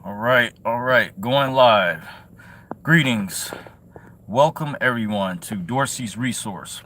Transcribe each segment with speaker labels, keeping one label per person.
Speaker 1: All right, going live. Greetings. Welcome everyone to Dorsey's Resource.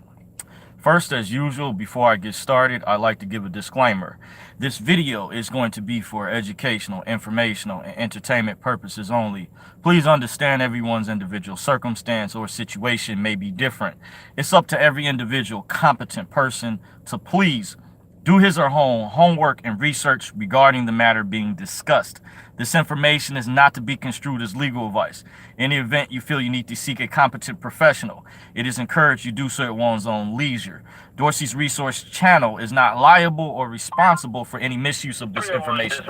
Speaker 1: First, as usual, before I get started, I'd like to give a disclaimer. This video is going to be for educational, informational, and entertainment purposes only. Please understand everyone's individual circumstance or situation may be different. It's up to every individual competent person to please do his or her homework and research regarding the matter being discussed. This information is not to be construed as legal advice. In the event you feel you need to seek a competent professional, it is encouraged you do so at one's own leisure. Dorsey's Resource channel is not liable or responsible for any misuse of this information.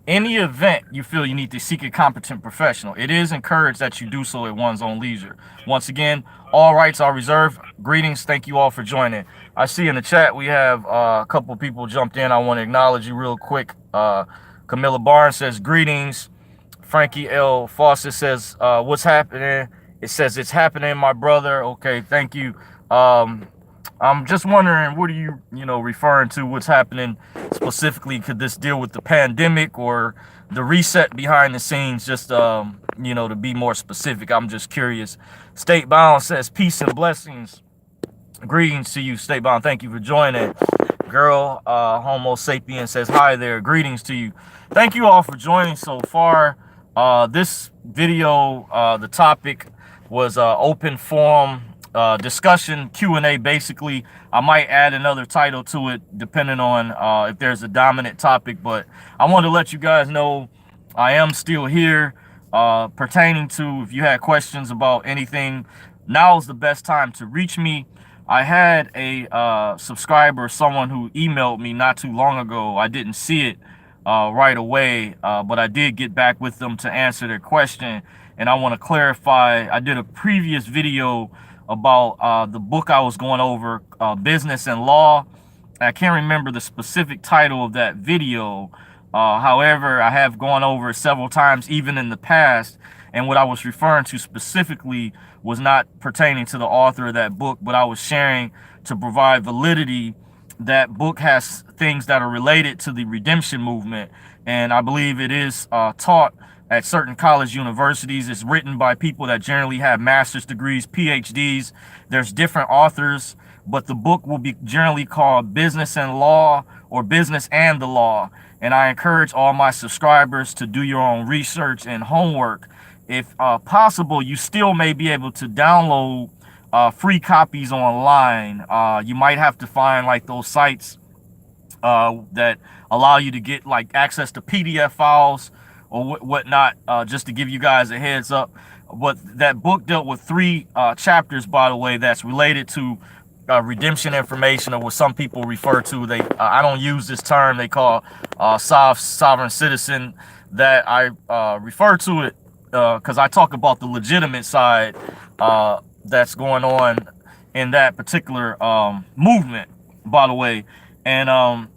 Speaker 1: In the event you feel you need to seek a competent professional, it is encouraged that you do so at one's own leisure. Once again, all rights are reserved. Greetings. Thank you all for joining. I see in the chat we have a couple people jumped in. I want to acknowledge you real quick. Camilla Barnes says greetings. Frankie L. Fawcett says, what's happening? It says it's happening, my brother. Okay, thank you. I'm just wondering, what are you referring to? What's happening specifically? Could this deal with the pandemic or the reset behind the scenes? Just to be more specific, I'm just curious. State Bound says peace and blessings. Greetings to you, State Bound. Thank you for joining. Girl, Homo sapien says hi there. Greetings to you. Thank you all for joining so far. This video, the topic was open forum discussion Q&A. Basically, I might add another title to it depending on if there's a dominant topic, but I want to let you guys know I am still here. Pertaining to, if you had questions about anything, now is the best time to reach me. I had a subscriber, someone who emailed me not too long ago. I didn't see it right away, but I did get back with them to answer their question. And I want to clarify, I did a previous video about the book I was going over, Business and Law. I can't remember the specific title of that video. However, I have gone over it several times, even in the past. And what I was referring to specifically was not pertaining to the author of that book, but I was sharing to provide validity. That book has things that are related to the redemption movement. And I believe it is taught at certain college universities. It's written by people that generally have master's degrees, PhDs. There's different authors, but the book will be generally called Business and Law or Business and the Law. And I encourage all my subscribers to do your own research and homework. If possible, you still may be able to download free copies online. You might have to find like those sites that allow you to get like access to PDF files or whatnot, just to give you guys a heads up. But that book dealt with 3 chapters, by the way, that's related to redemption information, or what some people refer to. I don't use this term. They call sovereign citizen. That I refer to it because I talk about the legitimate side that's going on in that particular movement, by the way. And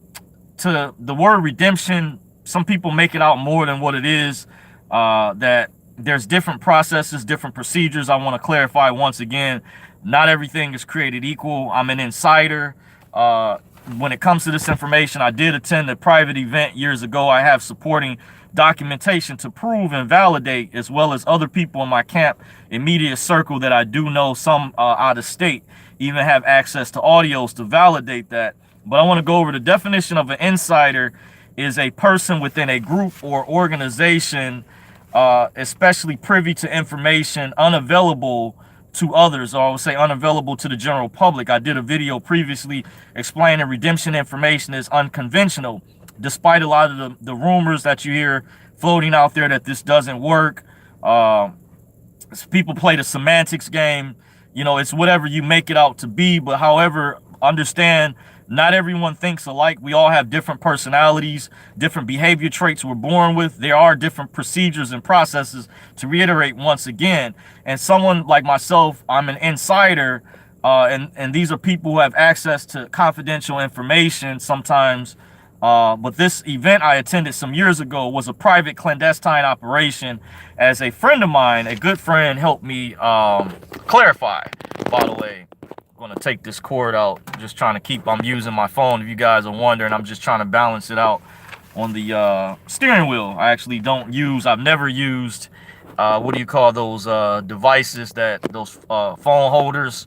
Speaker 1: to the word redemption, some people make it out more than what it is. That there's different processes, different procedures. I want to clarify once again, not everything is created equal. I'm an insider. When it comes to this information, I did attend a private event years ago. I have supporting documentation to prove and validate, as well as other people in my camp immediate circle that I do know, some out of state, even have access to audios to validate that. But I want to go over the definition of an insider. Is a person within a group or organization, especially privy to information unavailable to others, or I would say unavailable to the general public. I did a video previously explaining redemption information is unconventional, despite a lot of the rumors that you hear floating out there that this doesn't work. People play the semantics game. It's whatever you make it out to be. But however, understand, not everyone thinks alike. We all have different personalities, different behavior traits we're born with. There are different procedures and processes, to reiterate once again. And someone like myself, I'm an insider, and these are people who have access to confidential information sometimes. But this event I attended some years ago was a private clandestine operation, as a friend of mine, a good friend, helped me clarify, by the way. Going to take this cord out, just trying to keep, I'm using my phone, if you guys are wondering. I'm just trying to balance it out. on the steering wheel. I've never used what do you call those devices, that those phone holders.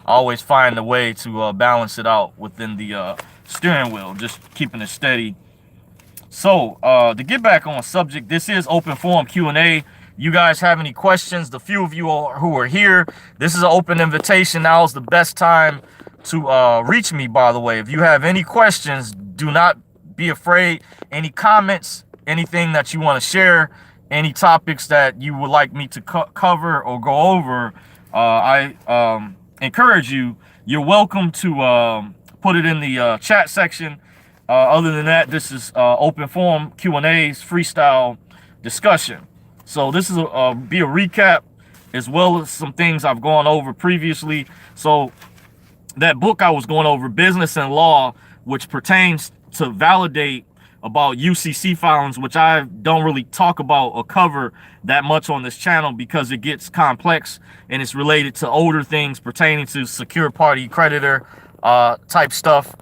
Speaker 1: I always find a way to balance it out within the steering wheel, just keeping it steady. So to get back on subject, this is open forum Q&A. You guys have any questions? The few of you who are here, this is an open invitation. Now is the best time to reach me, by the way. If you have any questions, do not be afraid. Any comments, anything that you want to share, any topics that you would like me to cover or go over, I encourage you. You're welcome to put it in the chat section. Other than that, this is open forum Q&As, freestyle discussion. So this is be a recap as well as some things I've gone over previously. So that book I was going over, Business and Law, which pertains to validate about UCC filings, which I don't really talk about or cover that much on this channel because it gets complex and it's related to older things pertaining to secure party creditor type stuff.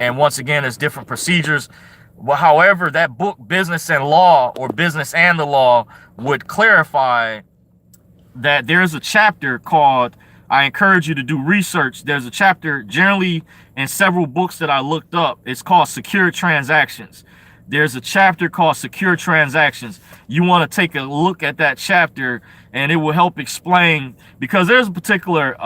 Speaker 1: And once again, there's different procedures. Well, however, that book, Business and Law, or Business and the Law, would clarify that there's a chapter called, I encourage you to do research. There's a chapter generally in several books that I looked up. It's called Secure Transactions. There's a chapter called Secure Transactions. You want to take a look at that chapter and it will help explain, because there's a particular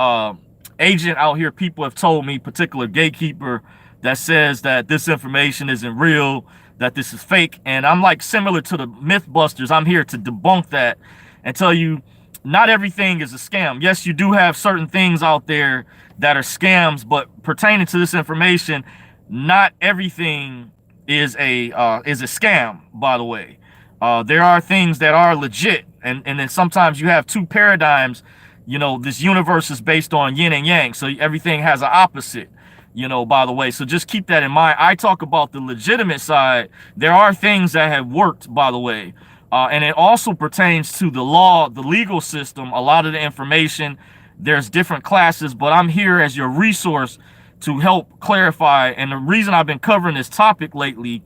Speaker 1: agent out here, people have told me, particular gatekeeper, that says that this information isn't real, that this is fake. And I'm like, similar to the Mythbusters, I'm here to debunk that and tell you not everything is a scam. Yes, you do have certain things out there that are scams, but pertaining to this information, not everything is a scam, by the way. There are things that are legit, and then sometimes you have two paradigms. You know, this universe is based on yin and yang, so everything has an opposite. You know, by the way, so just keep that in mind. I talk about the legitimate side. There are things that have worked, by the way, and it also pertains to the law, the legal system. A lot of the information, there's different classes, but I'm here as your resource to help clarify. And the reason I've been covering this topic lately,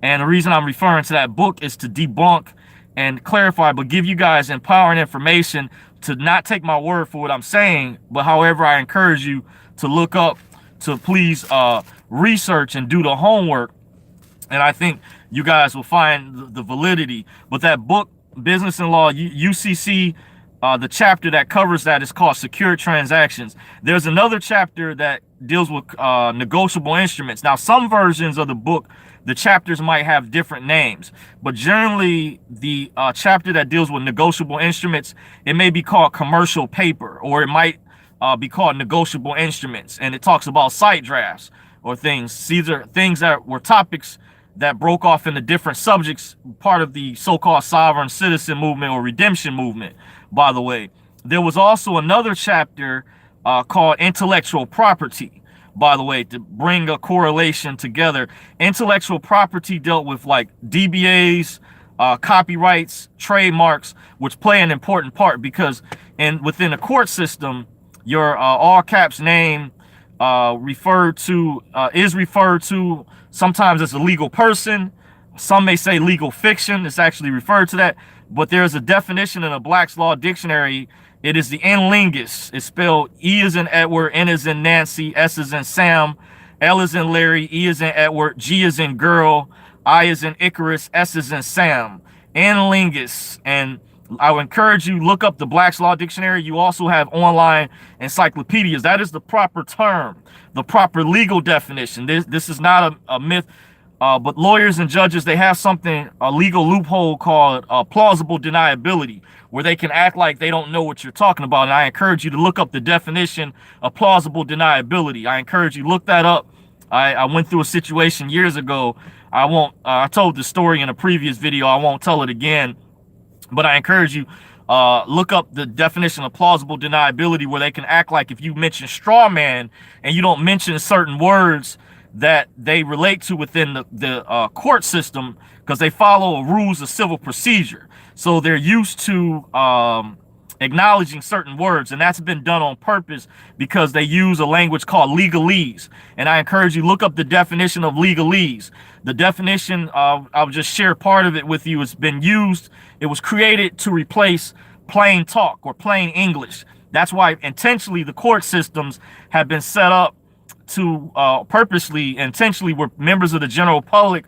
Speaker 1: and the reason I'm referring to that book, is to debunk and clarify, but give you guys empowering information, to not take my word for what I'm saying, but however, I encourage you to look up, to please research and do the homework, and I think you guys will find the validity. But that book, Business and Law, UCC, the chapter that covers that is called Secure Transactions. There's another chapter that deals with negotiable instruments. Now, some versions of the book, the chapters might have different names, but generally the chapter that deals with negotiable instruments, it may be called commercial paper, or it might be called negotiable instruments, and it talks about site drafts or things. These are things that were topics that broke off into different subjects, part of the so-called sovereign citizen movement or redemption movement, by the way. There was also another chapter called intellectual property, by the way, to bring a correlation together. Intellectual property dealt with like DBAs, copyrights, trademarks, which play an important part, because within the court system, your all caps name is referred to sometimes as a legal person. Some may say legal fiction. It's actually referred to that, but there's a definition in a Black's Law Dictionary. It is the in lingus. It's spelled E as in Edward, N as in Nancy, S as in Sam, L as in Larry, E as in Edward, G as in girl, I as in Icarus, S as in Sam. In lingus. And I would encourage you, look up the Black's Law Dictionary. You also have online encyclopedias. That is the proper term, the proper legal definition. This is not a myth, but lawyers and judges, they have something, a legal loophole called plausible deniability, where they can act like they don't know what you're talking about. And I encourage you to look up the definition of plausible deniability. I encourage you, look that up. I went through a situation years ago. I told the story in a previous video. I won't tell it again. But I encourage you, look up the definition of plausible deniability, where they can act like if you mention straw man and you don't mention certain words that they relate to within the court system, because they follow rules of civil procedure. So they're used to acknowledging certain words, and that's been done on purpose because they use a language called legalese. And I encourage you, look up the definition of legalese. The definition, I'll just share part of it with you. It's been used, it was created to replace plain talk or plain English. That's why intentionally the court systems have been set up to purposely, intentionally, where members of the general public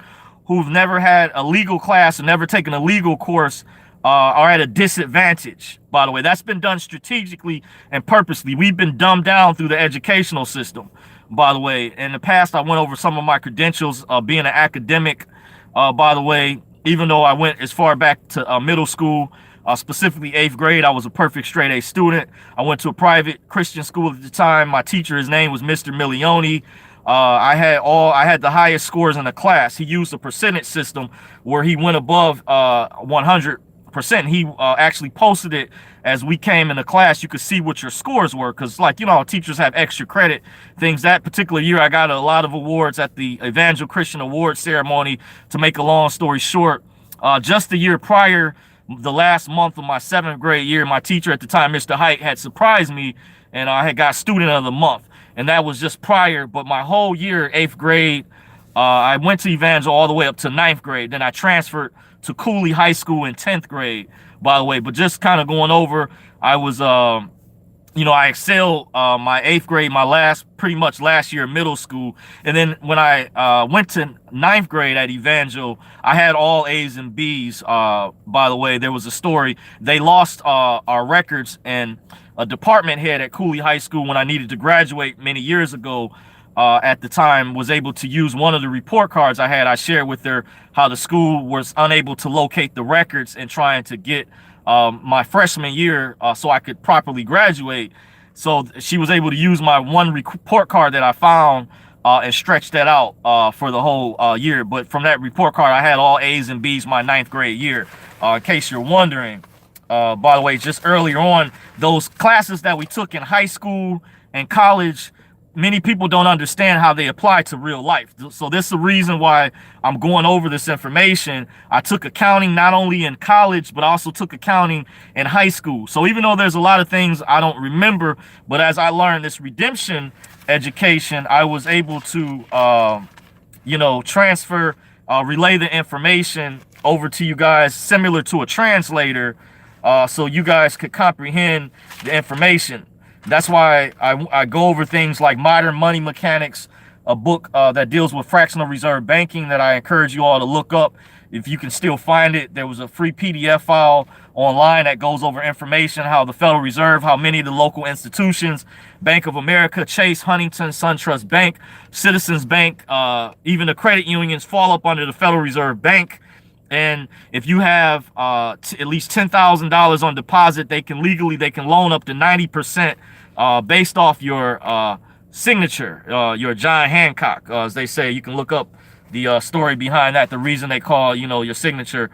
Speaker 1: who've never had a legal class or never taken a legal course are at a disadvantage. By the way, that's been done strategically and purposely. We've been dumbed down through the educational system. By the way, in the past, I went over some of my credentials being an academic. By the way, even though I went as far back to middle school, specifically 8th grade, I was a perfect straight A student. I went to a private Christian school at the time. My teacher, his name was Mr. Milioni. I had the highest scores in the class. He used a percentage system where he went above 100%. He actually posted it as we came in the class. You could see what your scores were, because, like, you know, teachers have extra credit things. That particular year, I got a lot of awards at the Evangel Christian Award ceremony. To make a long story short, just the year prior, the last month of my 7th grade year, my teacher at the time, Mr. Hite, had surprised me, and I had got student of the month. And that was just prior. But my whole year, 8th grade, I went to Evangel all the way up to 9th grade. Then I transferred to Cooley High School in 10th grade, by the way. But just kind of going over, I was, you know, I excelled my 8th grade, pretty much last year in middle school. And then when I went to 9th grade at Evangel, I had all A's and B's. By the way, there was a story. They lost our records, and a department head at Cooley High School, when I needed to graduate many years ago, at the time, was able to use one of the report cards I had. I shared with her how the school was unable to locate the records and trying to get my freshman year so I could properly graduate. So she was able to use my one report card that I found and stretch that out for the whole year. But from that report card, I had all A's and B's my 9th grade year, in case you're wondering. By the way, just earlier on, those classes that we took in high school and college, many people don't understand how they apply to real life. So this is the reason why I'm going over this information. I took accounting not only in college, but I also took accounting in high school. So even though there's a lot of things I don't remember, but as I learned this redemption education, I was able to, you know, transfer, relay the information over to you guys, similar to a translator, so you guys could comprehend the information. That's why I go over things like Modern Money Mechanics, a book that deals with fractional reserve banking that I encourage you all to look up if you can still find it. There was a free PDF file online that goes over information, how the Federal Reserve, how many of the local institutions, Bank of America, Chase, Huntington, SunTrust Bank, Citizens Bank, even the credit unions fall up under the Federal Reserve Bank. And if you have at least $10,000 on deposit, they can loan up to 90% based off your signature, your John Hancock, as they say. You can look up the story behind that, the reason they call, you know, your signature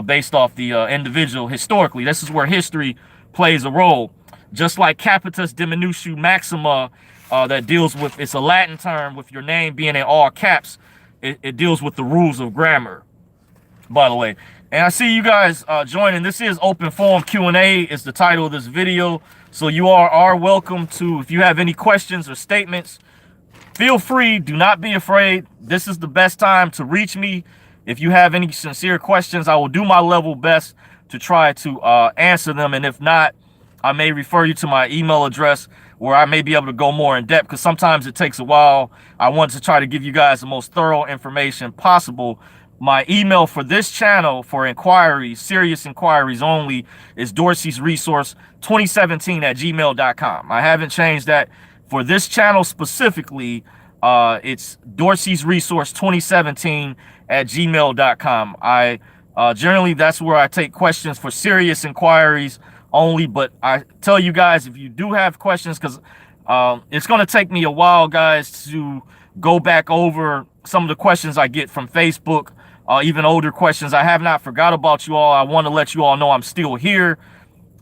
Speaker 1: based off the individual historically. This is where history plays a role. Just like Capitis Diminutiu Maxima, that deals with, it's a Latin term, with your name being in all caps, it deals with the rules of grammar, by the way. And I see you guys joining. This is Open Forum Q&A is the title of this video. So you are welcome to, if you have any questions or statements, feel free. Do not be afraid. This is the best time to reach me. If you have any sincere questions, I will do my level best to try to answer them. And if not, I may refer you to my email address where I may be able to go more in depth, because sometimes it takes a while. I want to try to give you guys the most thorough information possible. My email for this channel for inquiries, serious inquiries only, is Dorsey's Resource 2017 at gmail.com. I haven't changed that. For this channel specifically, it's Dorsey's Resource 2017 at gmail.com. I generally, that's where I take questions for serious inquiries only. But I tell you guys, if you do have questions, because it's going to take me a while, guys, to go back over some of the questions I get from Facebook. Even older questions. I have not forgot about you all. I want to let you all know I'm still here.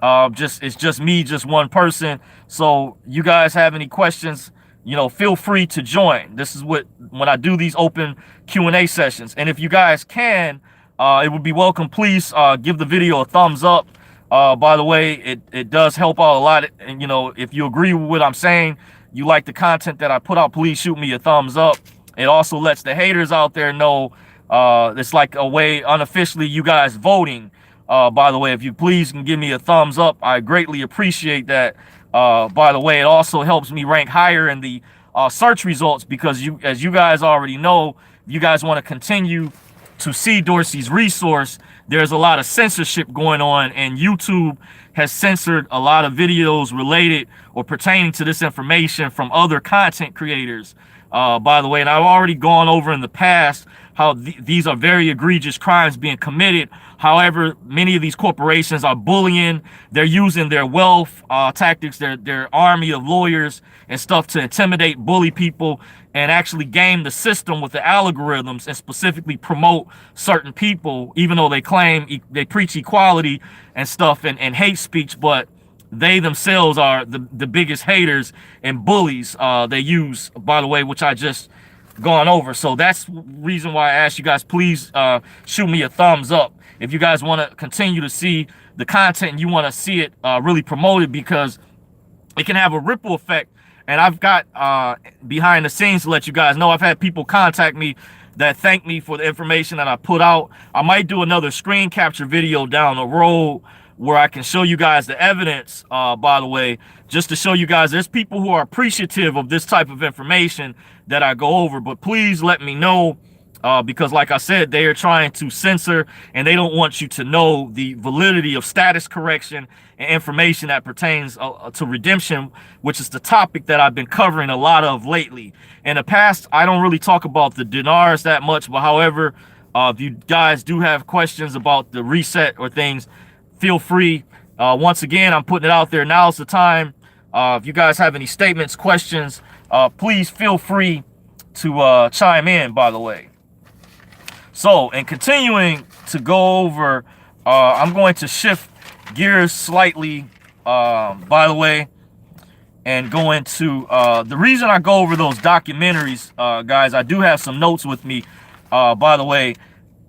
Speaker 1: It's just me, just one person. So you guys have any questions, you know, feel free to join. This is when I do these open Q&A sessions. And if you guys can, it would be welcome. Please give the video a thumbs up. By the way, it does help out a lot. And, you know, if you agree with what I'm saying, you like the content that I put out, please shoot me a thumbs up. It also lets the haters out there know it's like a way unofficially you guys voting. By the way, if you please can give me a thumbs up, I greatly appreciate that. By the way, it also helps me rank higher in the search results because as you guys already know, if you guys want to continue to see Dorsey's resource, there's a lot of censorship going on, and YouTube has censored a lot of videos related or pertaining to this information from other content creators. By the way, and I've already gone over in the past how these are very egregious crimes being committed. However, many of these corporations are bullying. They're using their wealth tactics, their army of lawyers and stuff to intimidate, bully people, and actually game the system with the algorithms and specifically promote certain people, even though they claim they preach equality and stuff and hate speech, but they themselves are the biggest haters and bullies they use, by the way, which I just gone over. So that's the reason why I asked you guys, please shoot me a thumbs up if you guys want to continue to see the content and you want to see it really promoted, because it can have a ripple effect. And I've got behind the scenes to let you guys know, I've had people contact me that thank me for the information that I put out. I might do another screen capture video down the road where I can show you guys the evidence, by the way, just to show you guys there's people who are appreciative of this type of information that I go over. But please let me know, because like I said, they are trying to censor and they don't want you to know the validity of status correction and information that pertains to redemption, which is the topic that I've been covering a lot of lately. In the past, I don't really talk about the dinars that much, but however, if you guys do have questions about the reset or things, feel free. Once again, I'm putting it out there. Now's the time. If you guys have any statements, questions, please feel free to chime in, by the way. So, and continuing to go over, I'm going to shift gears slightly, by the way, and go into the reason I go over those documentaries, guys. I do have some notes with me, by the way.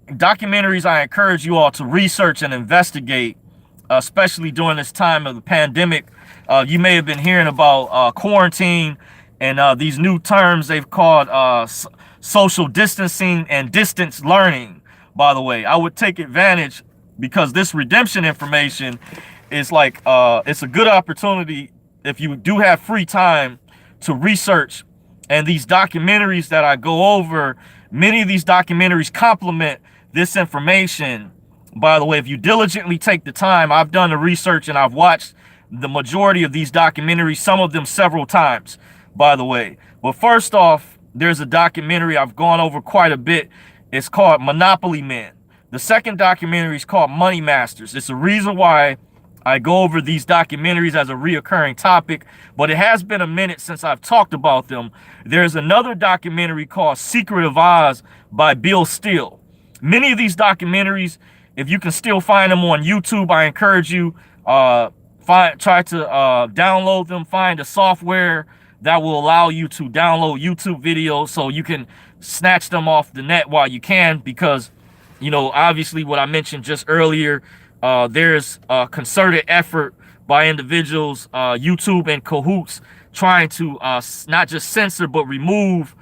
Speaker 1: Documentaries I encourage you all to research and investigate, especially during this time of the pandemic. You may have been hearing about quarantine and these new terms they've called social distancing and distance learning. By the way, I would take advantage, because this redemption information is like it's a good opportunity if you do have free time to research. And these documentaries that I go over, many of these documentaries complement this information. By the way, if you diligently take the time, I've done the research and I've watched the majority of these documentaries, some of them several times, by the way. But first off, there's a documentary I've gone over quite a bit. It's called Monopoly Men. The second documentary is called Money Masters. It's a reason why I go over these documentaries as a reoccurring topic, but it has been a minute since I've talked about them. There's another documentary called Secret of Oz by Bill Steele. Many of these documentaries, if you can still find them on YouTube, I encourage you try to download them. Find a software that will allow you to download YouTube videos so you can snatch them off the net while you can, because, you know, obviously what I mentioned just earlier, there's a concerted effort by individuals, YouTube in cahoots, trying to not just censor but remove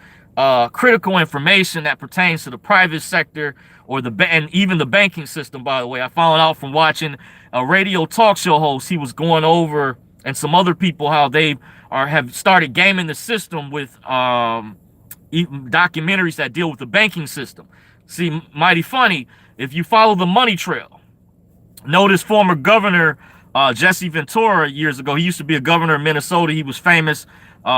Speaker 1: critical information that pertains to the private sector or and even the banking system. By the way, I found out from watching a radio talk show host, he was going over, and some other people, how they have started gaming the system with documentaries that deal with the banking system. See, mighty funny, if you follow the money trail, notice former governor Jesse Ventura years ago. He used to be a governor of Minnesota. He was famous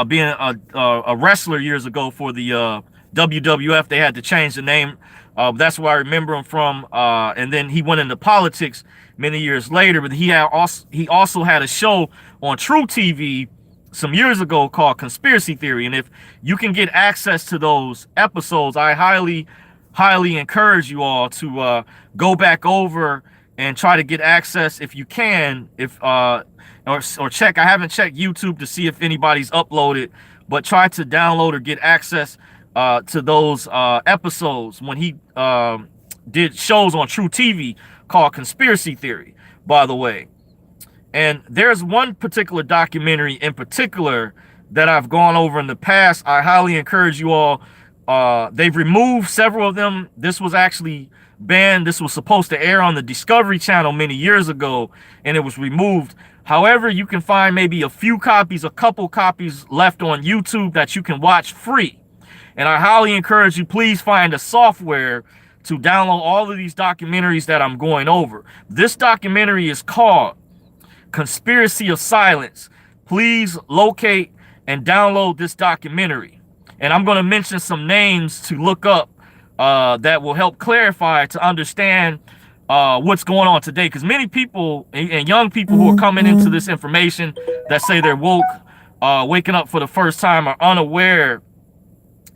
Speaker 1: being a wrestler years ago for the WWF. They had to change the name. That's where I remember him from. And then he went into politics many years later. But he also had a show on True TV some years ago called Conspiracy Theory. And if you can get access to those episodes, I highly encourage you all to go back over and try to get access if you can, or check. I haven't checked YouTube to see if anybody's uploaded, but try to download or get access to those episodes when he did shows on True TV called Conspiracy Theory. by the way. And there's one particular documentary in particular that I've gone over in the past. I highly encourage you all. They've removed several of them. This was actually banned. This was supposed to air on the Discovery Channel many years ago, and it was removed. However, you can find maybe a few copies, a couple copies left on YouTube that you can watch free. And I highly encourage you, please find a software to download all of these documentaries that I'm going over. This documentary is called Conspiracy of Silence. Please locate and download this documentary. And I'm going to mention some names to look up that will help clarify to understand what's going on today. Because many people and young people who are coming into this information that say they're woke, waking up for the first time, are unaware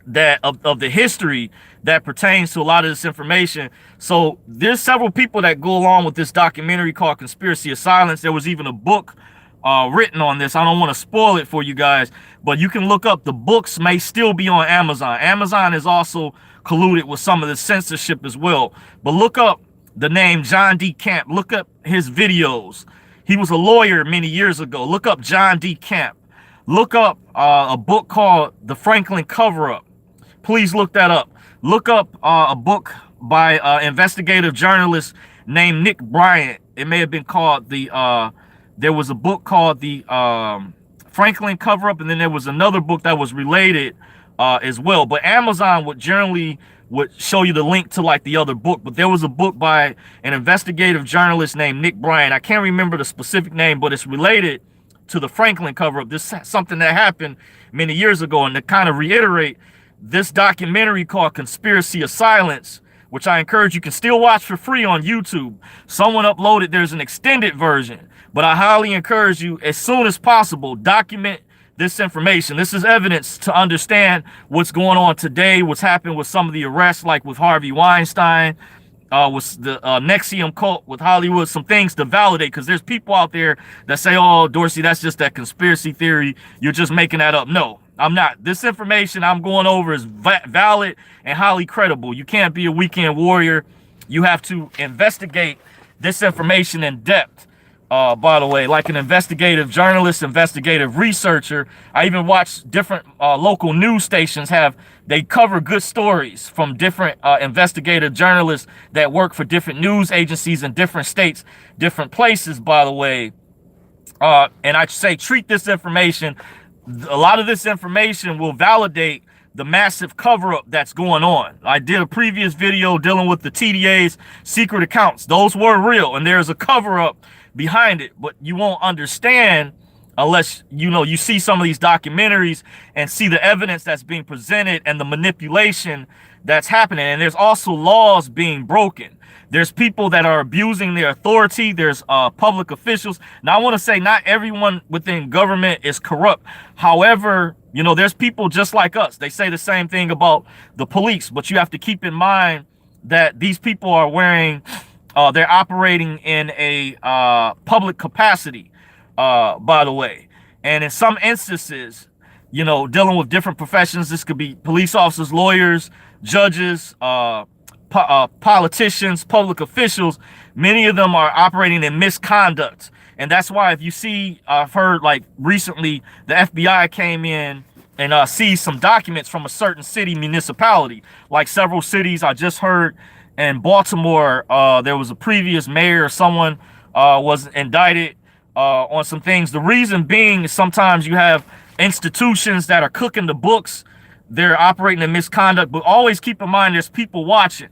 Speaker 1: that of the history that pertains to a lot of this information. So there's several people that go along with this documentary called Conspiracy of Silence. There was even a book written on this. I don't want to spoil it for you guys, but you can look up. The books may still be on Amazon. Amazon is also colluded with some of the censorship as well. But look up the name John D. Camp. Look up his videos. He was a lawyer many years ago. Look up John D. Camp. Look up a book called The Franklin Cover-Up. Please look that up. Look up a book by investigative journalist named Nick Bryant. It may have been called there was a book called The Franklin Cover-Up, and then there was another book that was related as well. But Amazon would show you the link to like the other book. But there was a book by an investigative journalist named Nick Bryant. I can't remember the specific name, but it's related to the Franklin Cover-Up. This is something that happened many years ago. And to kind of reiterate, this documentary called Conspiracy of Silence, which I encourage you can still watch for free on YouTube. Someone uploaded, there's an extended version, but I highly encourage you as soon as possible, document this information. This is evidence to understand what's going on today, what's happened with some of the arrests, like with Harvey Weinstein, with the NXIVM cult, with Hollywood, some things to validate, because there's people out there that say, oh, Dorsey, that's just that conspiracy theory. You're just making that up. No, I'm not. This information I'm going over is valid and highly credible. You can't be a weekend warrior. You have to investigate this information in depth. By the way, like an investigative journalist, investigative researcher. I even watch different local news stations they cover good stories from different investigative journalists that work for different news agencies in different states, different places, by the way. And I say treat this information. A lot of this information will validate the massive cover-up that's going on. I did a previous video dealing with the TDA's secret accounts. Those were real, and there's a cover-up behind it, but you won't understand unless you see some of these documentaries and see the evidence that's being presented and the manipulation that's happening. And there's also laws being broken. There's people that are abusing their authority. There's public officials. Now, I want to say not everyone within government is corrupt. However, there's people just like us. They say the same thing about the police, but you have to keep in mind that these people are they're operating in a public capacity, by the way. And in some instances, dealing with different professions, this could be police officers, lawyers, judges, politicians, public officials. Many of them are operating in misconduct. And that's why if you see, I've heard like recently, the FBI came in and seized some documents from a certain city municipality, like several cities. I just heard in Baltimore, there was a previous mayor, someone was indicted on some things. The reason being is sometimes you have institutions that are cooking the books. They're operating in misconduct, but always keep in mind there's people watching.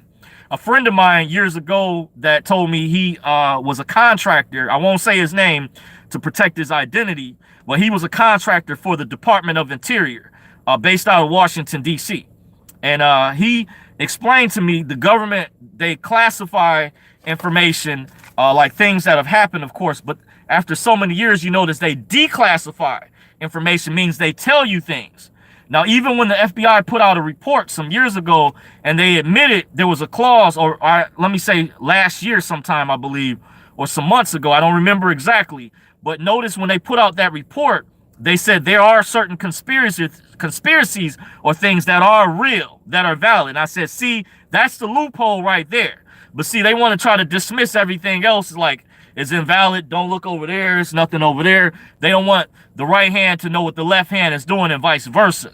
Speaker 1: A friend of mine years ago that told me he was a contractor. I won't say his name to protect his identity, but he was a contractor for the Department of Interior based out of Washington, D.C. And he explained to me the government, they classify information like things that have happened, of course, but after so many years, you notice they declassify information, means they tell you things. Now, even when the FBI put out a report some years ago and they admitted there was a clause, or let me say last year sometime, I believe, or some months ago, I don't remember exactly, but notice when they put out that report, they said there are certain conspiracies or things that are real, that are valid. And I said, see, that's the loophole right there. But see, they want to try to dismiss everything else like is invalid. Don't look over there. It's nothing over there. They don't want the right hand to know what the left hand is doing and vice versa.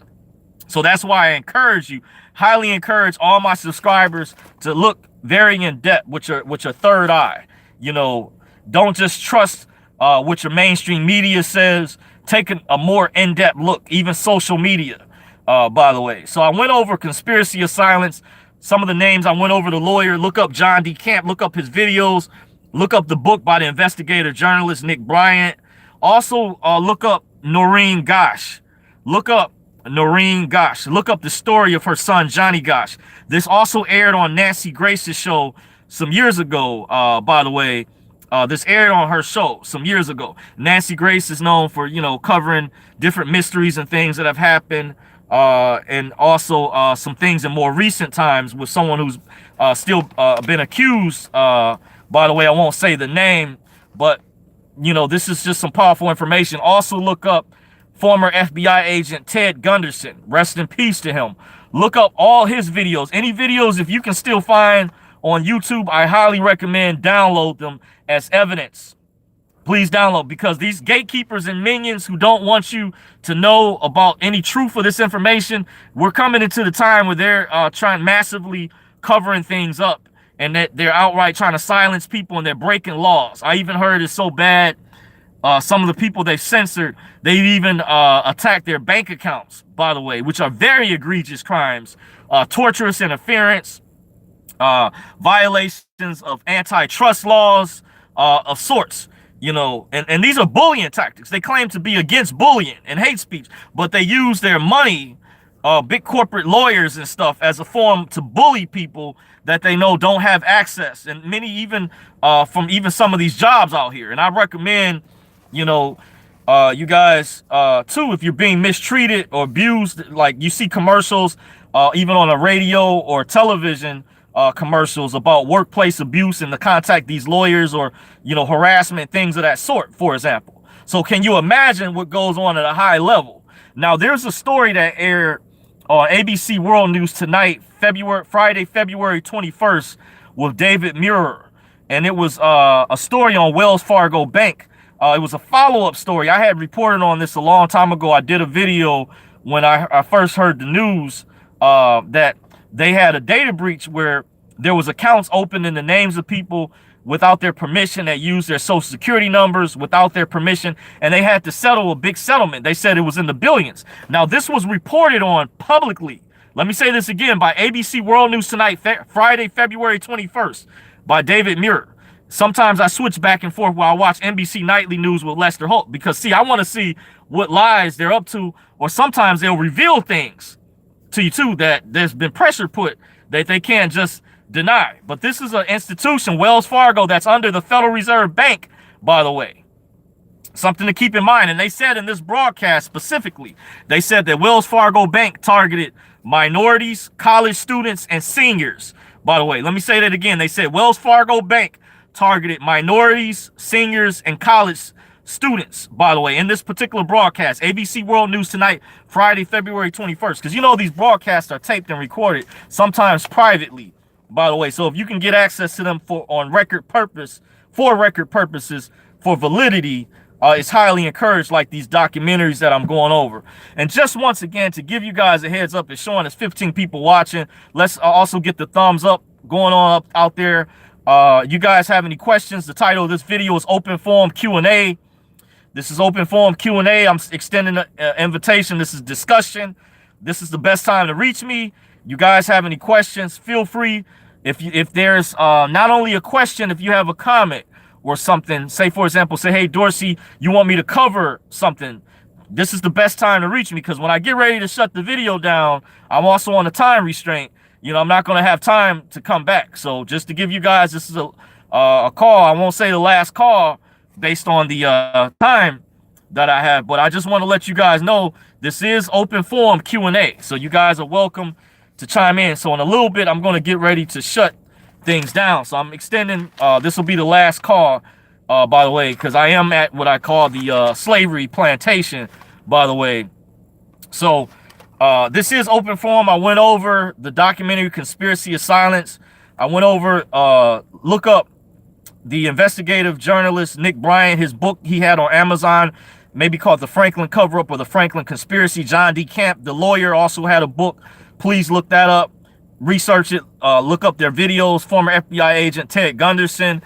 Speaker 1: So that's why I encourage you, highly encourage all my subscribers to look very in depth with your third eye. You know, don't just trust what your mainstream media says. Take a more in-depth look, even social media, by the way. So I went over Conspiracy of Silence. Some of the names I went over, the lawyer. Look up John D. Camp. Look up his videos. Look up the book by the investigator journalist Nick Bryant. Also, look up Noreen Gosch. Look up Noreen Gosch. Look up the story of her son, Johnny Gosch. This also aired on Nancy Grace's show some years ago, by the way. This aired on her show some years ago. Nancy Grace is known for, you know, covering different mysteries and things that have happened. And also some things in more recent times with someone who's still been accused. By the way, I won't say the name, but, you know, this is just some powerful information. Also look up former FBI agent Ted Gunderson. Rest in peace to him. Look up all his videos. Any videos, if you can still find on YouTube, I highly recommend download them as evidence. Please download, because these gatekeepers and minions who don't want you to know about any truth of this information, we're coming into the time where they're trying massively covering things up, and that they're outright trying to silence people and they're breaking laws. I even heard it's so bad. Some of the people they've censored, they've even attacked their bank accounts, by the way, which are very egregious crimes. Torturous interference, violations of antitrust laws of sorts, you know, and these are bullying tactics. They claim to be against bullying and hate speech, but they use their money, big corporate lawyers and stuff, as a form to bully people that they know don't have access, and many even from even some of these jobs out here. And I recommend, you know, you guys too, if you're being mistreated or abused, like you see commercials even on a radio or television, commercials about workplace abuse, and to contact these lawyers, or, you know, harassment, things of that sort, for example. So can you imagine what goes on at a high level? Now, there's a story that aired on ABC World News tonight, Friday, February 21st, with David Muir. And it was a story on Wells Fargo Bank. It was a follow-up story. I had reported on this a long time ago. I did a video when I first heard the news that they had a data breach where there was accounts opened in the names of people without their permission, that used their social security numbers without their permission, and they had to settle a big settlement. They said it was in the billions. Now, this was reported on publicly. Let me say this again, by ABC World News tonight, Friday, February 21st, by David Muir. Sometimes I switch back and forth while I watch NBC Nightly News with Lester Holt, because, see, I want to see what lies they're up to, or sometimes they'll reveal things to you too that there's been pressure put that they can't just deny. But this is an institution, Wells Fargo, that's under the Federal Reserve Bank, by the way. Something to keep in mind. And they said in this broadcast specifically, they said that Wells Fargo Bank targeted minorities, college students, and seniors. By the way, let me say that again. They said Wells Fargo Bank targeted minorities, seniors, and college students, by the way, in this particular broadcast. ABC World News tonight, Friday, February 21st. Because, you know, these broadcasts are taped and recorded, sometimes privately, by the way. So if you can get access to them for record purposes, for validity, it's highly encouraged, like these documentaries that I'm going over. And just once again, to give you guys a heads up, it's showing us 15 people watching. Let's also get the thumbs up going on up out there. You guys have any questions? The title of this video is Open Forum Q&A. This is Open Forum Q&A. I'm extending an invitation. This is discussion. This is the best time to reach me. You guys have any questions, feel free. If there's not only a question, if you have a comment or something, say, for example, say, hey, Dorsey, you want me to cover something, this is the best time to reach me, because when I get ready to shut the video down, I'm also on a time restraint. You know, I'm not going to have time to come back. So just to give you guys, this is a call. I won't say the last call based on the time that I have, but I just want to let you guys know this is Open Forum Q&A. So you guys are welcome to chime in. So in a little bit, I'm going to get ready to shut things down. So I'm extending, this will be the last call, by the way, because I am at what I call the slavery plantation, by the way. So this is Open Forum. I went over the documentary Conspiracy of Silence. I went over, look up the investigative journalist Nick Bryant, his book he had on Amazon, maybe called The Franklin Cover-Up or The Franklin Conspiracy. John D. Camp, the lawyer, also had a book. Please look that up, research it, look up their videos. Former FBI agent Ted Gunderson.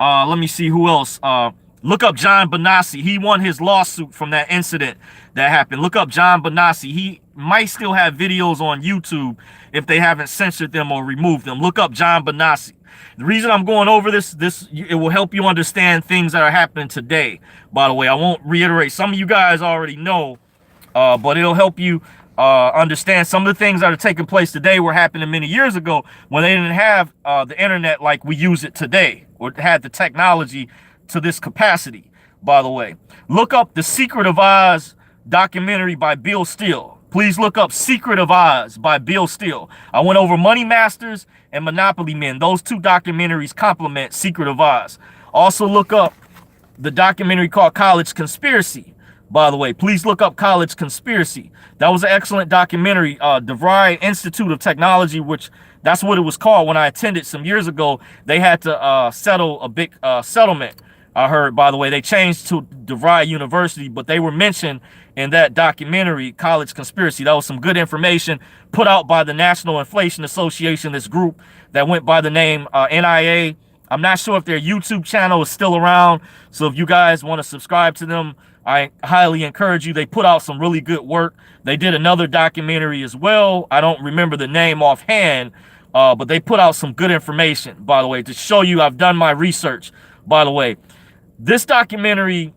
Speaker 1: Let me see who else. Look up John Bonacci. He won his lawsuit from that incident that happened. Look up John Bonacci. He might still have videos on YouTube if they haven't censored them or removed them. Look up John Bonacci. The reason I'm going over this, it will help you understand things that are happening today. By the way, I won't reiterate. Some of you guys already know, but it'll help you understand some of the things that are taking place today were happening many years ago when they didn't have the internet like we use it today, or had the technology to this capacity. By the way, look up The Secret of Oz documentary by Bill Steele. Please look up Secret of Oz by Bill Steele. I went over Money Masters and Monopoly Men. Those two documentaries complement Secret of Oz. Also look up the documentary called College Conspiracy. By the way, please look up College Conspiracy. That was an excellent documentary. DeVry Institute of Technology, which that's what it was called when I attended some years ago. They had to settle a big settlement. I heard, by the way, they changed to DeVry University, but they were mentioned in that documentary, College Conspiracy. That was some good information put out by the National Inflation Association, this group that went by the name NIA. I'm not sure if their YouTube channel is still around, so if you guys want to subscribe to them, I highly encourage you. They put out some really good work. They did another documentary as well. I don't remember the name offhand, but they put out some good information, by the way, to show you I've done my research. By the way, this documentary,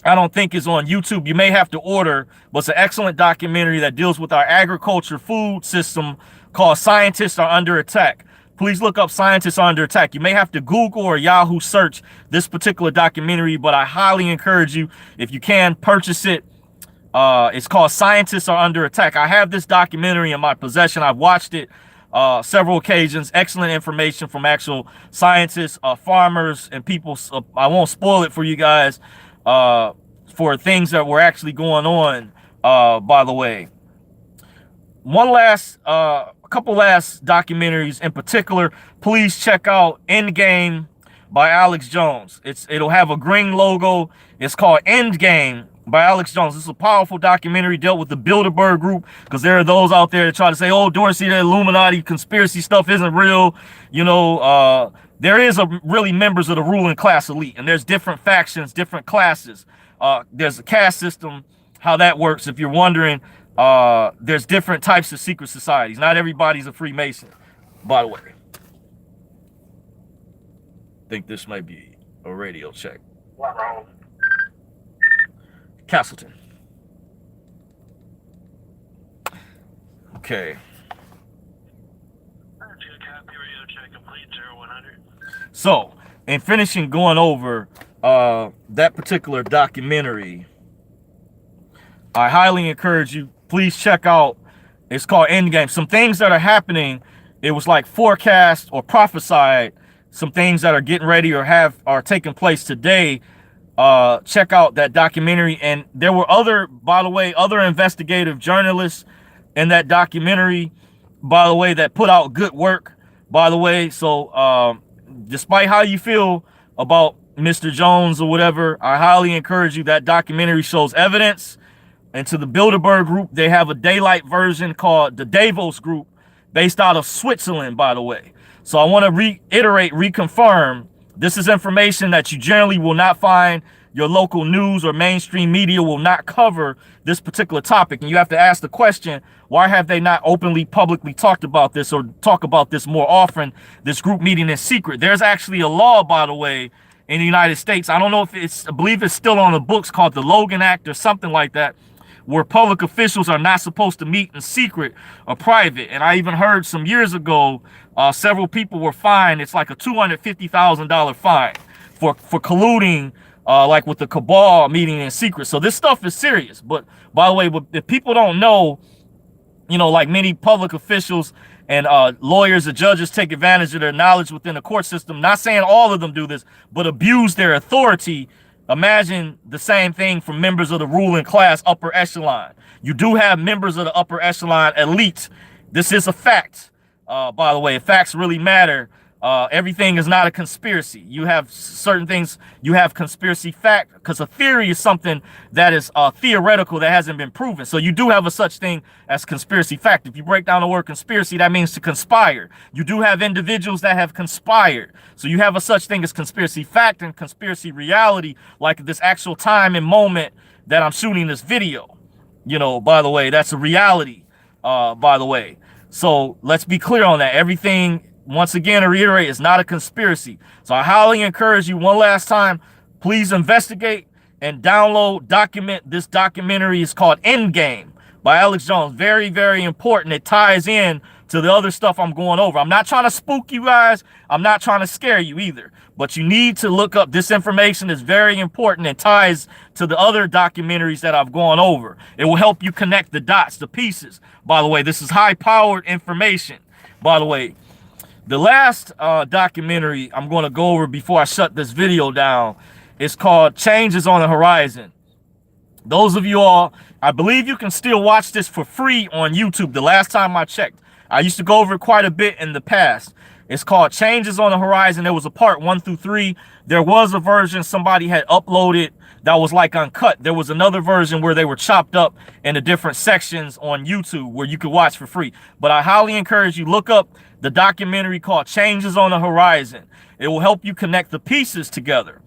Speaker 1: I don't think is on YouTube. You may have to order, but it's an excellent documentary that deals with our agriculture food system called Scientists Are Under Attack. Please look up Scientists Are Under Attack. You may have to Google or Yahoo search this particular documentary, but I highly encourage you, if you can, purchase it. It's called Scientists Are Under Attack. I have this documentary in my possession. I've watched it several occasions. Excellent information from actual scientists, farmers, and people. I won't spoil it for you guys for things that were actually going on. By the way, a couple last documentaries in particular. Please check out Endgame by Alex Jones. It'll have a green logo. It's called Endgame by Alex Jones. This is a powerful documentary, dealt with the Bilderberg Group, because there are those out there that try to say, oh, Dorsey, the Illuminati conspiracy stuff isn't real. You know, there is really members of the ruling class elite, and there's different factions, different classes. There's a caste system, how that works. If you're wondering, there's different types of secret societies. Not everybody's a Freemason, by the way. I think this might be a radio check. Castleton. Okay. So, in finishing going over that particular documentary, I highly encourage you, please check out, it's called Endgame. Some things that are happening, it was like forecast or prophesied, some things that are getting ready or are taking place today. Check out that documentary. And there were by the way, other investigative journalists in that documentary, by the way, that put out good work, by the way. So despite how you feel about Mr. Jones or whatever, I highly encourage you. That documentary shows evidence. And to the Bilderberg Group, they have a daylight version called the Davos Group, based out of Switzerland, by the way. So I want to reconfirm, this is information that you generally will not find. Your local news or mainstream media will not cover this particular topic. And you have to ask the question, why have they not openly, publicly talked about this, or talk about this more often, this group meeting in secret? There's actually a law, by the way, in the United States. I don't know if I believe it's still on the books, called the Logan Act or something like that, where public officials are not supposed to meet in secret or private. And I even heard some years ago, several people were fined. It's like a $250,000 fine for colluding like with the cabal meeting in secret. So this stuff is serious. But by the way, if people don't know, you know, like many public officials and lawyers or judges take advantage of their knowledge within the court system, not saying all of them do this, but abuse their authority. Imagine the same thing from members of the ruling class, upper echelon. You do have members of the upper echelon elite. This is a fact. By the way, facts really matter. Everything is not a conspiracy. You have certain things, you have conspiracy fact, because a theory is something that is theoretical, that hasn't been proven. So you do have a such thing as conspiracy fact. If you break down the word conspiracy, that means to conspire. You do have individuals that have conspired. So you have a such thing as conspiracy fact and conspiracy reality, like this actual time and moment that I'm shooting this video. You know, by the way, that's a reality, by the way. So let's be clear on that. Everything, once again, to reiterate, is not a conspiracy. So I highly encourage you one last time, please investigate and document this documentary. Is called Endgame by Alex Jones. Very, very important. It ties in to the other stuff I'm going over. I'm not trying to spook you guys. I'm not trying to scare you either. But you need to look up this information. Is very important and ties to the other documentaries that I've gone over. It will help you connect the dots, the pieces. By the way, this is high-powered information. By the way, the last documentary I'm going to go over before I shut this video down is called Changes on the Horizon. Those of you all, I believe you can still watch this for free on YouTube. The last time I checked, I used to go over it quite a bit in the past. It's called Changes on the Horizon. There was a part 1 through 3. There was a version somebody had uploaded that was like uncut. There was another version where they were chopped up into different sections on YouTube where you could watch for free. But I highly encourage you, look up the documentary called Changes on the Horizon. It will help you connect the pieces together.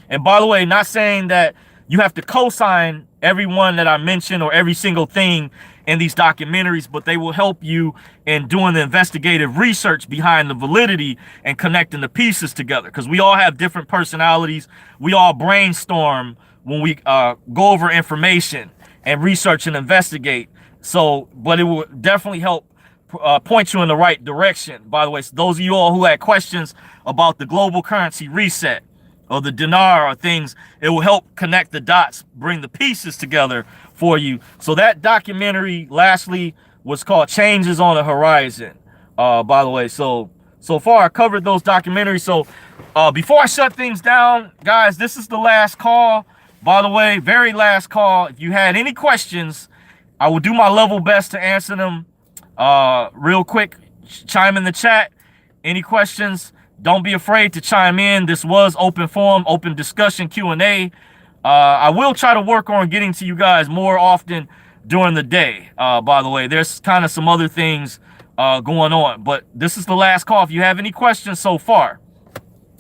Speaker 1: And by the way, not saying that you have to co-sign everyone that I mentioned or every single thing in these documentaries, but they will help you in doing the investigative research behind the validity and connecting the pieces together. Because we all have different personalities. We all brainstorm when we go over information and research and investigate. So, but it will definitely help point you in the right direction. By the way, so those of you all who had questions about the global currency reset or the dinar or things, it will help connect the dots, bring the pieces together for you. So that documentary, lastly, was called Changes on the Horizon. By the way, so far I covered those documentaries. So before I shut things down, guys, this is the last call. By the way, very last call. If you had any questions, I will do my level best to answer them. Real quick, chime in the chat. Any questions? Don't be afraid to chime in. This was open forum, open discussion, Q&A. I will try to work on getting to you guys more often during the day. By the way, there's kind of some other things going on, but this is the last call. If you have any questions so far,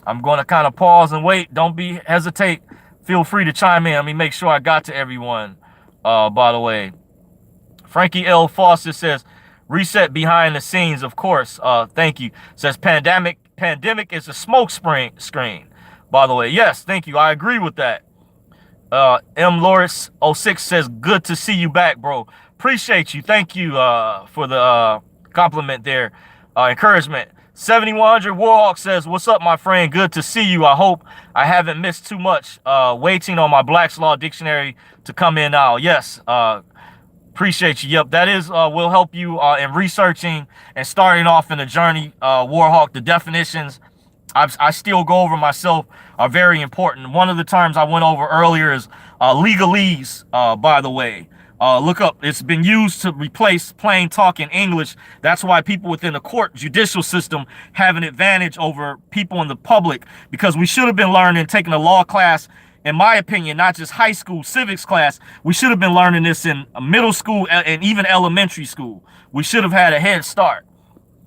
Speaker 1: I'm going to kind of pause and wait. Don't hesitate. Feel free to chime in. Let me make sure I got to everyone. By the way, Frankie L. Foster says, reset behind the scenes, of course. Thank you. Says pandemic is a smoke screen. By the way, yes, thank you. I agree with that. M. Loris 06 says, good to see you back, bro. Appreciate you. Thank you for the compliment there. Encouragement. 7100 Warhawk says, what's up, my friend? Good to see you. I hope I haven't missed too much. Waiting on my Black's Law Dictionary to come in now. Yes, appreciate you. Yep, that is will help you in researching and starting off in the journey. Warhawk, the definitions I still go over myself are very important. One of the terms I went over earlier is legalese, by the way. Look up, it's been used to replace plain talking English. That's why people within the court judicial system have an advantage over people in the public, because we should have been learning, taking a law class, in my opinion, not just high school civics class. We should have been learning this in middle school and even elementary school. We should have had a head start,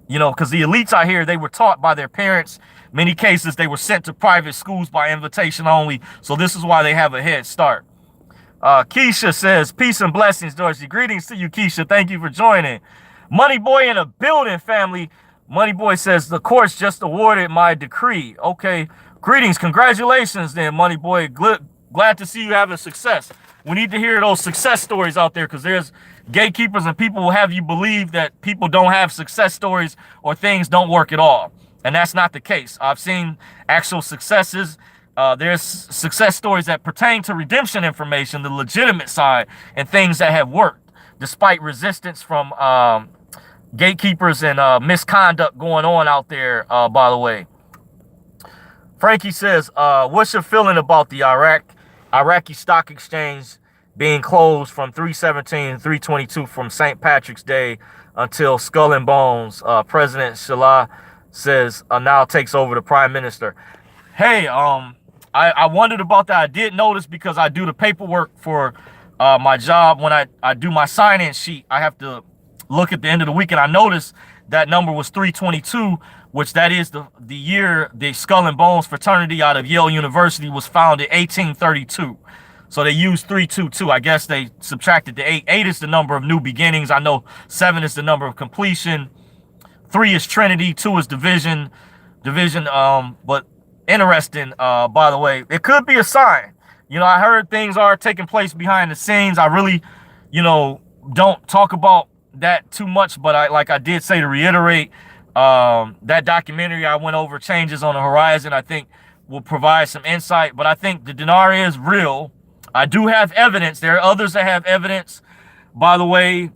Speaker 1: you know, because the elites out here, they were taught by their parents. Many cases, they were sent to private schools by invitation only. So this is why they have a head start. Keisha says, peace and blessings, Dorsey. Greetings to you, Keisha. Thank you for joining. Money Boy in a building, family. Money Boy says, the courts just awarded my decree. Okay. Greetings. Congratulations then, Money Boy. Glad to see you having success. We need to hear those success stories out there, because there's gatekeepers and people will have you believe that people don't have success stories or things don't work at all. And that's not the case. I've seen actual successes. There's success stories that pertain to redemption information, the legitimate side, and things that have worked despite resistance from gatekeepers and misconduct going on out there, by the way. Frankie says, what's your feeling about the Iraqi stock exchange being closed from 3/17 to 3/22 from St. Patrick's Day until Skull and Bones? President Salah says now takes over the prime minister. Hey, I wondered about that. I did notice because I do the paperwork for my job. When I do my sign-in sheet, I have to look at the end of the week, and I noticed that number was 322, which that is the year the Skull and Bones fraternity out of Yale University was founded, 1832. So they used 322. I guess they subtracted the 8. 8 is the number of new beginnings. I know 7 is the number of completion. 3 is Trinity. 2 is division. But interesting, by the way, it could be a sign. You know, I heard things are taking place behind the scenes. I really, you know, don't talk about that too much, but I did say, to reiterate, that documentary I went over, Changes on the Horizon, I think will provide some insight. But I think the dinar is real. I do have evidence. There are others that have evidence. By the way,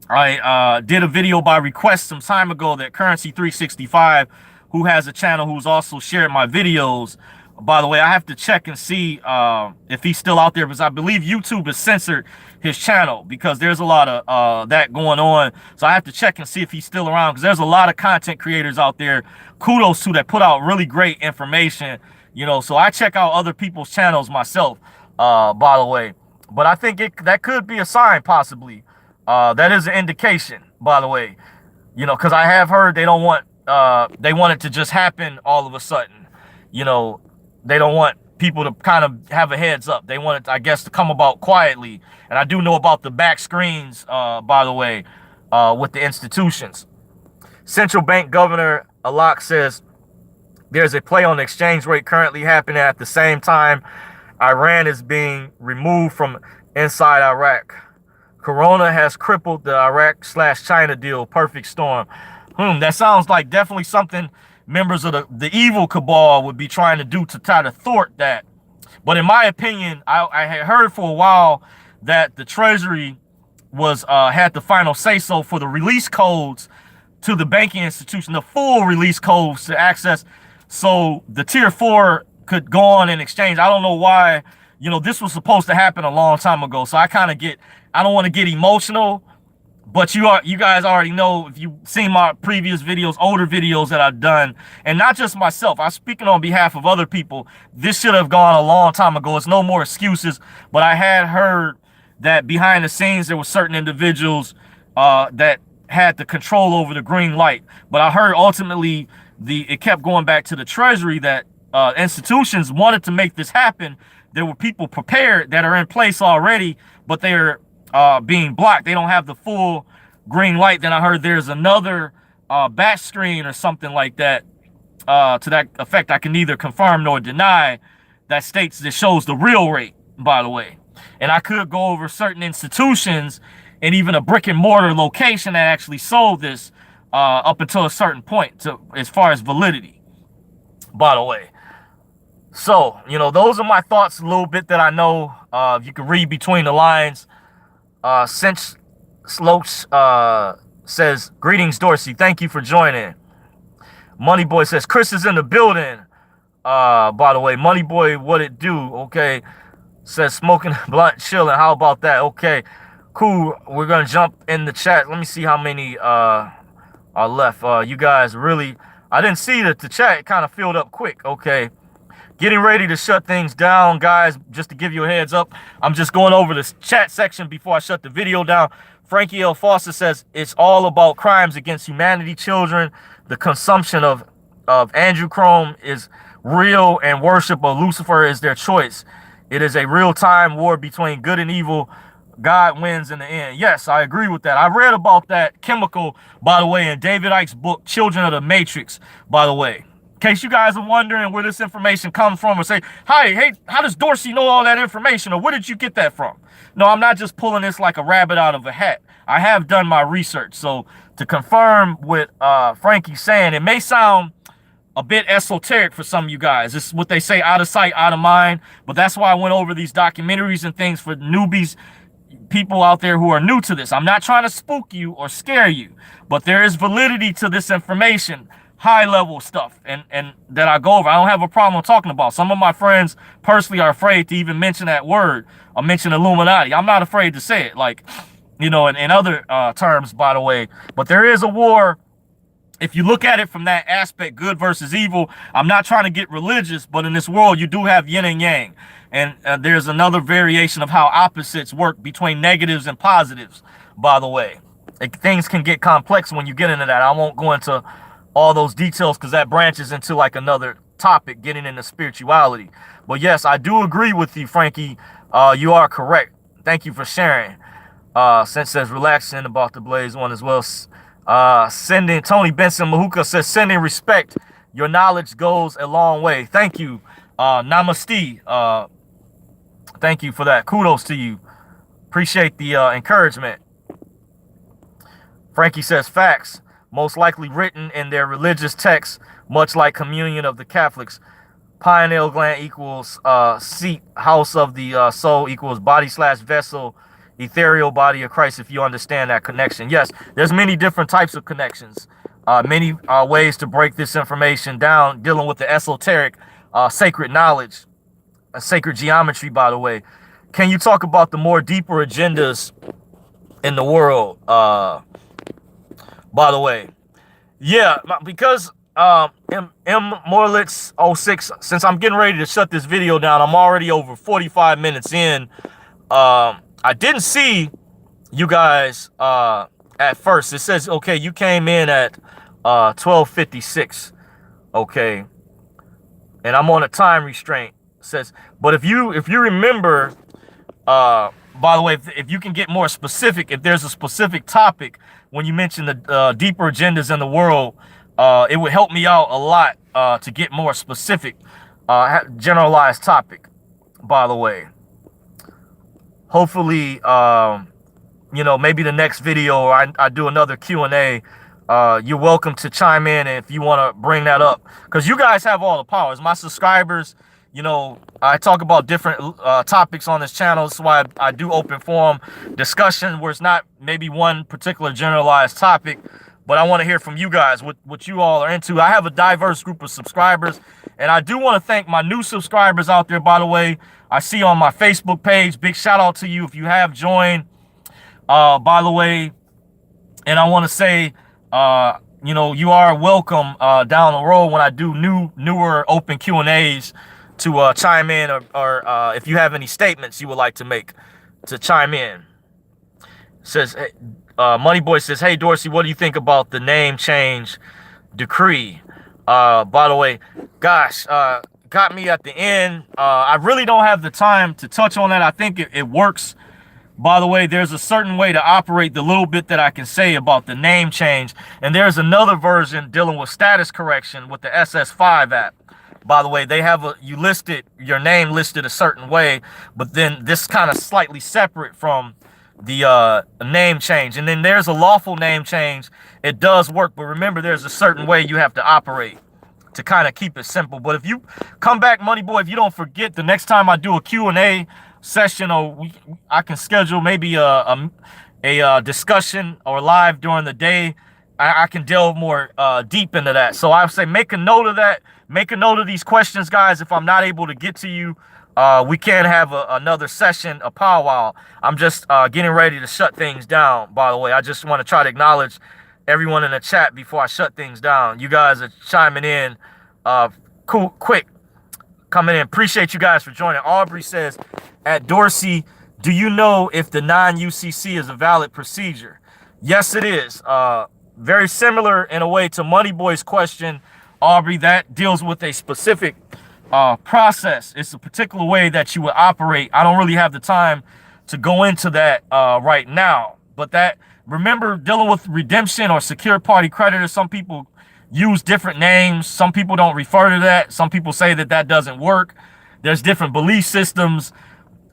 Speaker 1: I did a video by request some time ago that Currency 365, who has a channel, who's also shared my videos. By the way, I have to check and see if he's still out there, because I believe YouTube has censored his channel because there's a lot of that going on. So I have to check and see if he's still around, because there's a lot of content creators out there, kudos to, that put out really great information, you know. So I check out other people's channels myself, by the way. But I think that could be a sign, possibly. That is an indication, by the way, you know, because I have heard they don't want, they want it to just happen all of a sudden, you know. They don't want people to kind of have a heads up. They want it, I guess, to come about quietly. And I do know about the back screens, by the way, with the institutions. Central Bank Governor Alak says there's a play on the exchange rate currently happening at the same time Iran is being removed from inside Iraq. Corona has crippled the Iraq/China deal. Perfect storm. That sounds like definitely something members of the evil cabal would be trying to do to try to thwart that. But in my opinion, I had heard for a while that the Treasury was had the final say-so for the release codes to the banking institution, the full release codes to access, so the tier 4 could go on and exchange. I don't know why, you know, this was supposed to happen a long time ago. So I don't want to get emotional, but you guys already know, if you've seen my previous videos, older videos that I've done, and not just myself, I'm speaking on behalf of other people, this should have gone a long time ago. It's no more excuses. But I had heard that behind the scenes there were certain individuals that had the control over the green light. But I heard ultimately it kept going back to the Treasury, that institutions wanted to make this happen. There were people prepared that are in place already, but they're being blocked. They don't have the full green light. Then I heard there's another batch screen or something like that, to that effect. I can neither confirm nor deny, that shows the real rate, by the way. And I could go over certain institutions and even a brick and mortar location that actually sold this up until a certain point, as far as validity, by the way. So, you know, those are my thoughts, a little bit that I know. You can read between the lines. Cinch Slopes says, greetings, Dorsey. Thank you for joining. Moneyboy says, Chris is in the building. By the way, Moneyboy, what it do? Okay. Says, smoking blunt, chilling. How about that? Okay. Cool. We're going to jump in the chat. Let me see how many are left. You guys really, I didn't see that the chat kind of filled up quick. Okay. Getting ready to shut things down, guys. Just to give you a heads up, I'm just going over this chat section before I shut the video down. Frankie L. Foster says, it's all about crimes against humanity, children. The consumption of androchrome is real, and worship of Lucifer is their choice. It is a real-time war between good and evil. God wins in the end. Yes, I agree with that. I read about that chemical, by the way, in David Icke's book, Children of the Matrix, by the way. In case you guys are wondering where this information comes from, or say, hey, how does Dorsey know all that information, or where did you get that from? No, I'm not just pulling this like a rabbit out of a hat. I have done my research. So to confirm what Frankie's saying, it may sound a bit esoteric for some of you guys. This is what they say, out of sight, out of mind. But that's why I went over these documentaries and things for newbies, people out there who are new to this. I'm not trying to spook you or scare you, but there is validity to this information. High level stuff and that I go over. I don't have a problem talking about. Some of my friends personally are afraid to even mention that word or mention Illuminati. I'm not afraid to say it, like, you know, in other terms, by the way. But there is a war if you look at it from that aspect, good versus evil, I'm not trying to get religious, but in this world, you do have yin and yang. And there's another variation of how opposites work between negatives and positives, by the way. Things can get complex when you get into that. I won't go into all those details because that branches into like another topic, getting into spirituality. But yes, I do agree with you, Frankie. You are correct. Thank you for sharing. Since says relaxing about the Blaze one as well. Sending Tony Benson Mahuka says sending respect. Your knowledge goes a long way. Thank you. Namaste. Thank you for that. Kudos to you. Appreciate the encouragement. Frankie says facts. Most likely written in their religious texts, much like communion of the Catholics. Pineal gland equals seat, house of the soul equals body/vessel, ethereal body of Christ, if you understand that connection. Yes, there's many different types of connections, many ways to break this information down, dealing with the esoteric, sacred knowledge, sacred geometry, by the way. Can you talk about the more deeper agendas in the world, by the way? Yeah, because M Morlitz 06, since I'm getting ready to shut this video down, I'm already over 45 minutes in. I didn't see you guys at first. It says, okay, you came in at 12:56. Okay. And I'm on a time restraint. It says, but if you remember, by the way, if you can get more specific, if there's a specific topic when you mention the deeper agendas in the world, it would help me out a lot to get more specific, generalized topic, by the way. Hopefully, you know, maybe the next video I do another Q&A. You're welcome to chime in if you want to bring that up, because you guys have all the powers. My subscribers, you know, I talk about different topics on this channel. That's why I do open forum discussion where it's not maybe one particular generalized topic, but I want to hear from you guys what you all are into. I have a diverse group of subscribers, and I do want to thank my new subscribers out there, by the way. I see on my Facebook page. Big shout out to you if you have joined, by the way. And I want to say, you know, you are welcome down the road when I do newer open Q&As to chime in, or if you have any statements you would like to make, to chime in. It says, Money Boy says, hey, Dorsey, what do you think about the name change decree? By the way, gosh, got me at the end. I really don't have the time to touch on that. I think it works. By the way, there's a certain way to operate the little bit that I can say about the name change. And there's another version dealing with status correction with the SS5 app. By the way, they have your name listed a certain way, but then this kind of slightly separate from the name change. And then there's a lawful name change. It does work, but remember, there's a certain way you have to operate to kind of keep it simple. But if you come back, Money Boy, if you don't forget, the next time I do a Q&A session, or I can schedule maybe a discussion or live during the day, I can delve more deep into that. So I would say make a note of that. Make a note of these questions, guys. If I'm not able to get to you, we can have another session, a powwow. I'm just getting ready to shut things down, by the way. I just want to try to acknowledge everyone in the chat before I shut things down. You guys are chiming in quick, coming in. Appreciate you guys for joining. Aubrey says, at Dorsey, do you know if the non-UCC is a valid procedure? Yes, it is. Very similar in a way to Money Boy's question, Aubrey. That deals with a specific process. It's a particular way that you would operate. I don't really have the time to go into that right now, but that, remember, dealing with redemption or secure party creditors, some people use different names. Some people don't refer to that. Some people say that that doesn't work. There's different belief systems,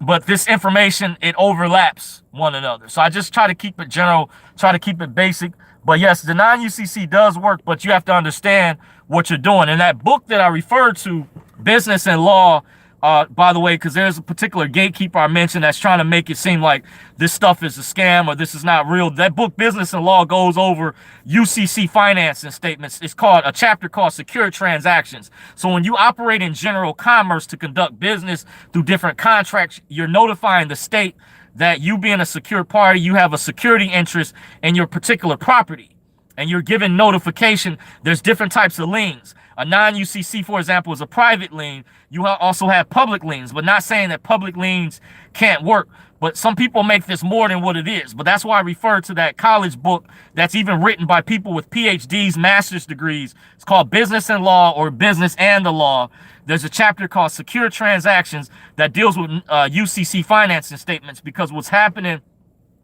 Speaker 1: but this information, it overlaps one another. So I just try to keep it general, try to keep it basic. But yes, the non-UCC does work, but you have to understand what you're doing. And that book that I referred to, Business and Law, by the way, because there's a particular gatekeeper I mentioned that's trying to make it seem like this stuff is a scam or this is not real. That book, Business and Law, goes over UCC financing statements. It's called a chapter called Secure Transactions. So when you operate in general commerce to conduct business through different contracts, you're notifying the state that you being a secure party, you have a security interest in your particular property. and you're given notification, there's different types of liens. A non-UCC, for example, is a private lien. You also have public liens, but not saying that public liens can't work. But some people make this more than what it is. But that's why I refer to that college book that's even written by people with PhDs, master's degrees. It's called Business and Law, or Business and the Law. There's a chapter called Secure Transactions that deals with UCC financing statements, because what's happening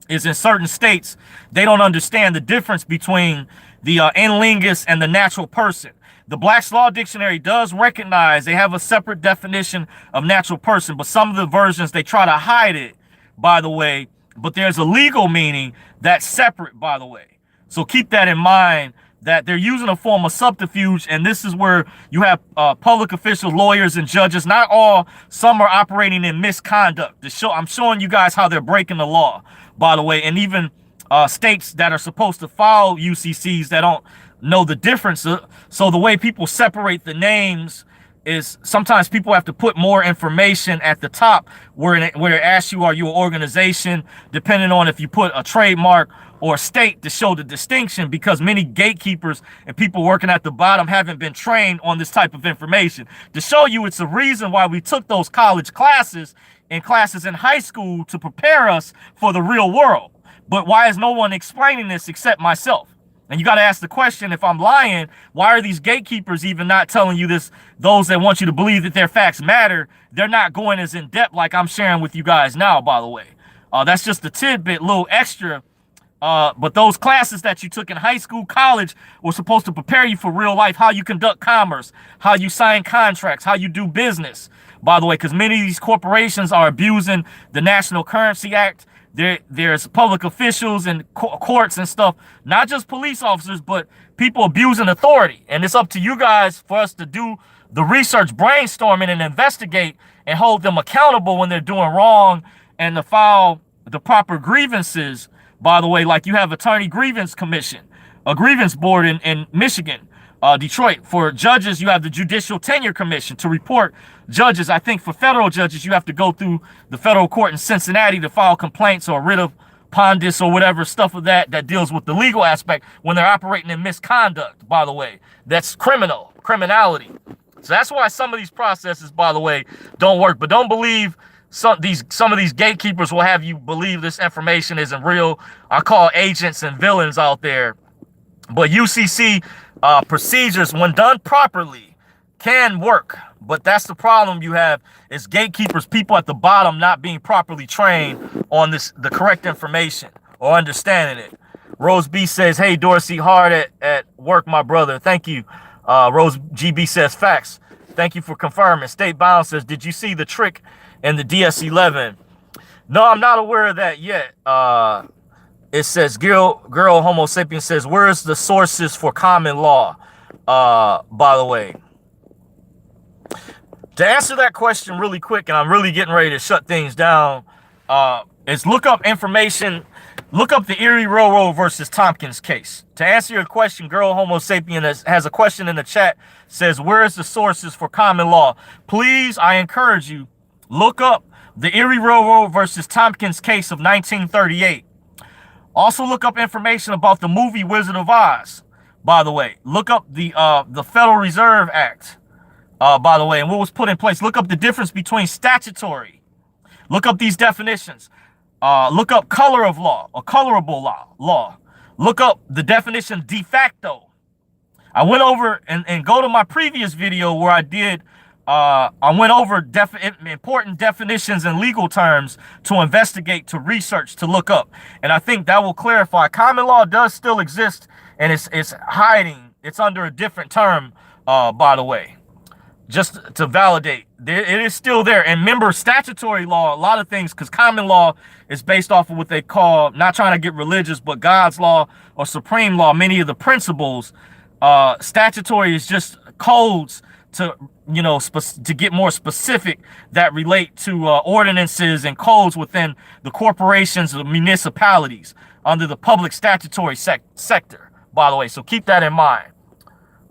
Speaker 1: is in certain states, they don't understand the difference between the in lingus and the natural person. The Black's Law Dictionary does recognize they have a separate definition of natural person, but some of the versions, they try to hide it, by the way. But there's a legal meaning that's separate, by the way. So keep that in mind, that they're using a form of subterfuge, and this is where you have public officials, lawyers, and judges. Not all, some are operating in misconduct. I'm showing you guys how they're breaking the law, by the way, and even states that are supposed to file UCCs that don't know the difference. So the way people separate the names is sometimes people have to put more information at the top where it asks you, are you an organization, depending on if you put a trademark or a state to show the distinction, because many gatekeepers and people working at the bottom haven't been trained on this type of information. To show you it's a reason why we took those college classes and classes in high school to prepare us for the real world. But why is no one explaining this except myself? And you got to ask the question, if I'm lying, why are these gatekeepers even not telling you this? Those that want you to believe that their facts matter, they're not going as in depth like I'm sharing with you guys now, by the way. That's just a tidbit, little extra. But those classes that you took in high school, college, were supposed to prepare you for real life, how you conduct commerce, how you sign contracts, how you do business, by the way, because many of these corporations are abusing the National Currency Act. There's public officials and courts and stuff, not just police officers, but people abusing authority. And it's up to you guys for us to do the research, brainstorming, and investigate and hold them accountable when they're doing wrong, and to file the proper grievances, by the way, like you have Attorney Grievance Commission, a grievance board in Michigan, Detroit. For judges, you have the Judicial Tenure Commission to report judges. I think for federal judges, you have to go through the federal court in Cincinnati to file complaints or writ of pondus or whatever stuff of that deals with the legal aspect when they're operating in misconduct, by the way. That's criminality. So that's why some of these processes, by the way, don't work. But don't believe some of these gatekeepers will have you believe this information isn't real. I call agents and villains out there. But UCC procedures, when done properly, can work. But that's the problem you have, is gatekeepers, people at the bottom not being properly trained on the correct information or understanding it. Rose B says, hey, Dorsey, hard at work, my brother. Thank you. Rose GB says, facts. Thank you for confirming. State Bound says, did you see the trick in the DS11? No, I'm not aware of that yet. It says, girl Homo Sapiens says, where's the sources for common law? By the way, to answer that question really quick, and I'm really getting ready to shut things down, is look up information. Look up the Erie Railroad versus Tompkins case. To answer your question, Girl Homo Sapien has a question in the chat, says, where's the sources for common law? Please, I encourage you, look up the Erie Railroad versus Tompkins case of 1938. Also look up information about the movie Wizard of Oz, by the way. Look up the Federal Reserve Act, by the way, and what was put in place. Look up the difference between statutory. Look up these definitions. Look up color of law or colorable law. Look up the definition de facto. I went over and go to my previous video where I went over important definitions and legal terms to investigate, to research, to look up. And I think that will clarify. Common law does still exist, and it's hiding. It's under a different term, by the way, just to validate. It is still there. And remember, statutory law, a lot of things, because common law is based off of what they call, not trying to get religious, but God's law or supreme law. Many of the principles, statutory is just codes to, to get more specific, that relate to ordinances and codes within the corporations or municipalities under the public statutory sector, by the way. So keep that in mind,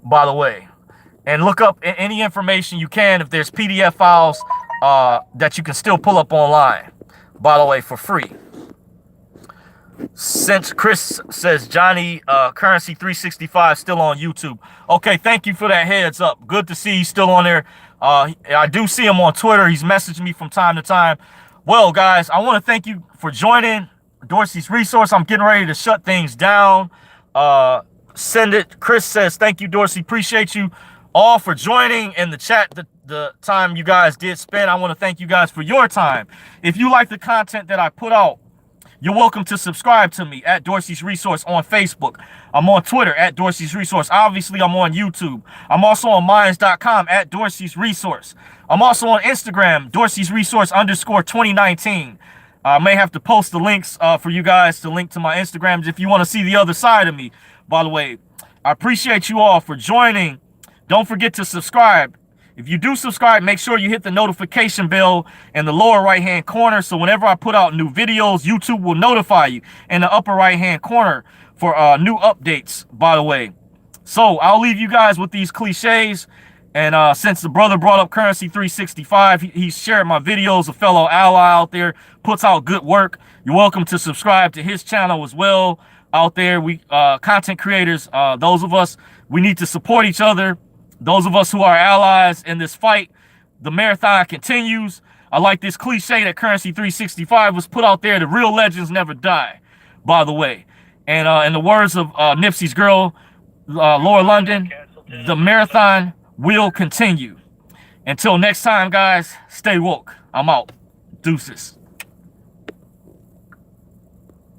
Speaker 1: by the way. And look up any information you can, if there's PDF files that you can still pull up online, by the way, for free. Since Chris says Johnny Currency 365 still on YouTube. Okay, thank you for that heads up. Good to see he's still on there. I do see him on Twitter. He's messaging me from time to time. Well, guys, I want to thank you for joining Dorsey's Resource. I'm getting ready to shut things down. Send it. Chris says, thank you, Dorsey. Appreciate you all for joining in the chat. The time you guys did spend. I want to thank you guys for your time. If you like the content that I put out, you're welcome to subscribe to me at Dorsey's Resource on Facebook. I'm on Twitter at Dorsey's Resource. Obviously, I'm on YouTube. I'm also on Minds.com at Dorsey's Resource. I'm also on Instagram, Dorsey's Resource _2019. I may have to post the links for you guys to link to my Instagrams if you want to see the other side of me. By the way, I appreciate you all for joining. Don't forget to subscribe. If you do subscribe, make sure you hit the notification bell in the lower right-hand corner, so whenever I put out new videos, YouTube will notify you in the upper right-hand corner for new updates, by the way. So I'll leave you guys with these cliches. And since the brother brought up Currency 365, he shared my videos. A fellow ally out there puts out good work. You're welcome to subscribe to his channel as well. Out there, we content creators, those of us, we need to support each other. Those of us who are allies in this fight, the marathon continues. I like this cliche that Currency 365 was put out there. The real legends never die, by the way. And in the words of Nipsey's girl, Laura London, the marathon will continue. Until next time, guys, stay woke. I'm out. Deuces.